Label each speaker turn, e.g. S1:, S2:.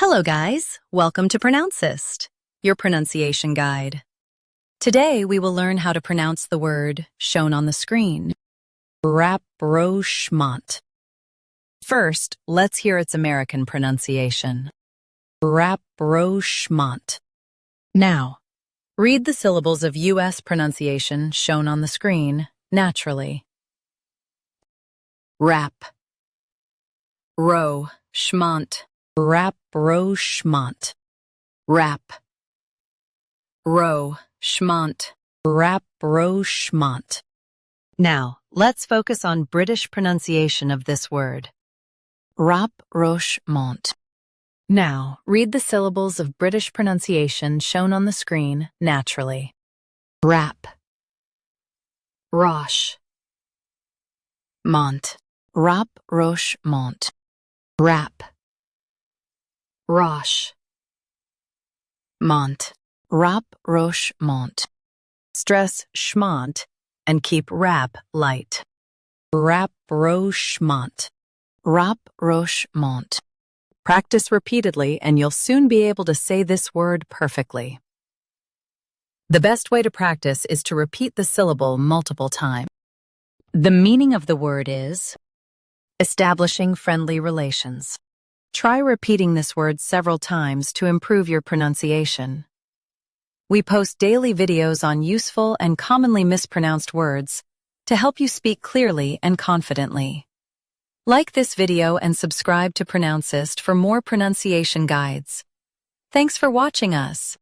S1: Hello guys, welcome to Pronouncist, your pronunciation guide. Today we will learn how to pronounce the word shown on the screen, rapprochement. First, let's hear its American pronunciation, rapprochement. Now, read the syllables of U.S. pronunciation shown on the screen naturally. Rap, ro, schmont. Rapprochement. Rap. Ro. Schmont. Rapprochement. Now, let's focus on British pronunciation of this word. Rapprochement. Now, read the syllables of British pronunciation shown on the screen naturally. Rap. Roche. Mont. Rapprochement. Rap. Roche. Mont. Rapprochement. Stress schmont and keep rap light. Rapprochement. Rapprochement. Practice repeatedly and you'll soon be able to say this word perfectly. The best way to practice is to repeat the syllable multiple times. The meaning of the word is establishing friendly relations. Try repeating this word several times to improve your pronunciation. We post daily videos on useful and commonly mispronounced words to help you speak clearly and confidently. Like this video and subscribe to Pronouncist for more pronunciation guides. Thanks for watching us.